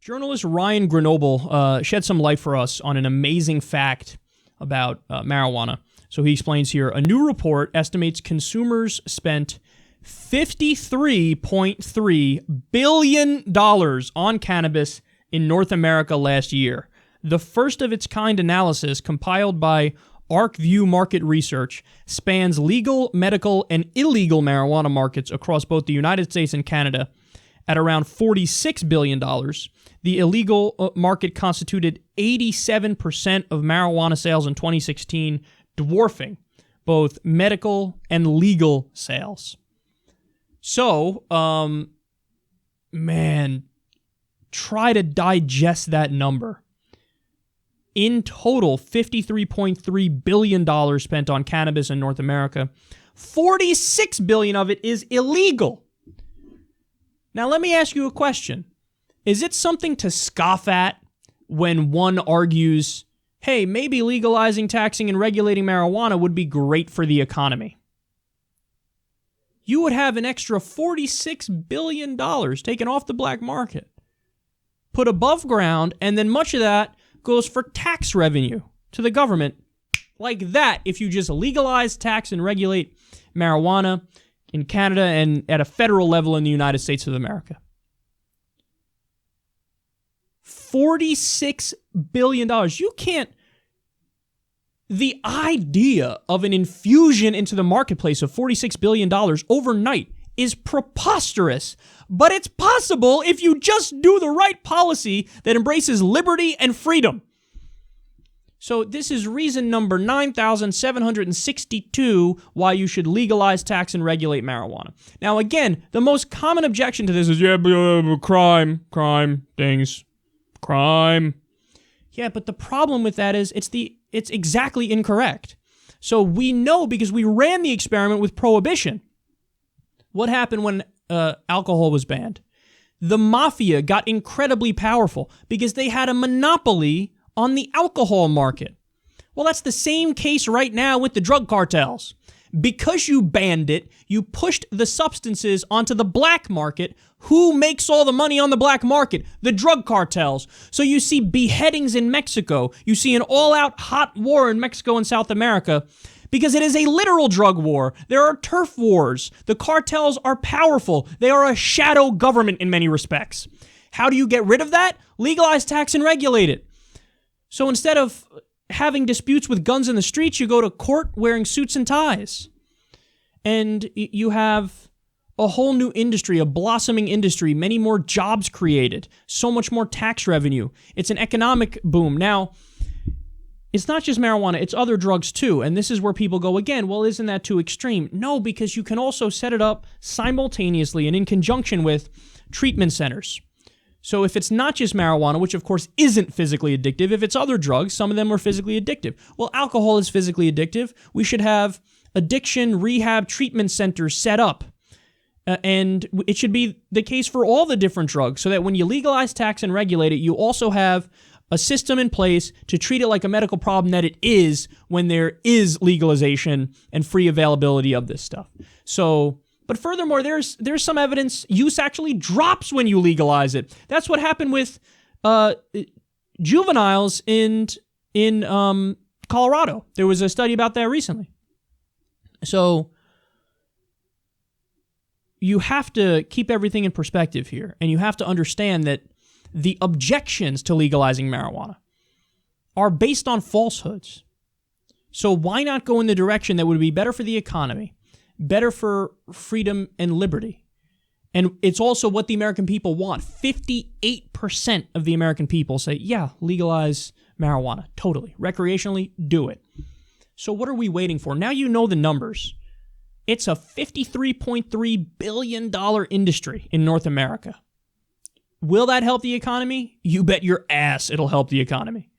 Journalist Ryan Grenoble shed some light for us on an amazing fact about marijuana. So he explains here, a new report estimates consumers spent $53.3 billion on cannabis in North America last year. The first of its kind analysis compiled by ArcView Market Research spans legal, medical, and illegal marijuana markets across both the United States and Canada at around $46 billion. The illegal market constituted 87% of marijuana sales in 2016, dwarfing both medical and legal sales. So, man, try to digest that number. In total, $53.3 billion spent on cannabis in North America. $46 billion of it is illegal. Now, let me ask you a question. Is it something to scoff at when one argues, hey, maybe legalizing, taxing, and regulating marijuana would be great for the economy? You would have an extra $46 billion taken off the black market, put above ground, and then much of that goes for tax revenue to the government. Like that, if you just legalize, tax, and regulate marijuana in Canada and at a federal level in the United States of America. $46 billion. You can't... The idea of an infusion into the marketplace of $46 billion overnight is preposterous, but it's possible if you just do the right policy that embraces liberty and freedom. So this is reason number 9,762 why you should legalize, tax, and regulate marijuana. Now, again, the most common objection to this is, crime, crime. Yeah, but the problem with that is it's exactly incorrect. So we know because we ran the experiment with prohibition. What happened when alcohol was banned? The mafia got incredibly powerful because they had a monopoly on the alcohol market. Well, that's the same case right now with the drug cartels. Because you banned it, you pushed the substances onto the black market. Who makes all the money on the black market? The drug cartels. So you see beheadings in Mexico. You see an all-out hot war in Mexico and South America because it is a literal drug war. There are turf wars. The cartels are powerful. They are a shadow government in many respects. How do you get rid of that? Legalize, tax, and regulate it. So instead of having disputes with guns in the streets, you go to court wearing suits and ties. And you have a whole new industry, a blossoming industry, many more jobs created, so much more tax revenue. It's an economic boom. Now, it's not just marijuana, it's other drugs too. And this is where people go again, well, isn't that too extreme? No, because you can also set it up simultaneously and in conjunction with treatment centers. So if it's not just marijuana, which of course isn't physically addictive, if it's other drugs, some of them are physically addictive. Well, alcohol is physically addictive. We should have addiction rehab treatment centers set up. And it should be the case for all the different drugs so that when you legalize, tax, and regulate it, you also have a system in place to treat it like a medical problem that it is when there is legalization and free availability of this stuff. So... But furthermore, there's some evidence use actually drops when you legalize it. That's what happened with juveniles in Colorado. There was a study about that recently. So you have to keep everything in perspective here, and you have to understand that the objections to legalizing marijuana are based on falsehoods. So why not go in the direction that would be better for the economy? Better for freedom and liberty. And it's also what the American people want. 58% of the American people say, yeah, legalize marijuana. Totally. Recreationally, do it. So what are we waiting for? Now you know the numbers. It's a $53.3 billion industry in North America. Will that help the economy? You bet your ass it'll help the economy.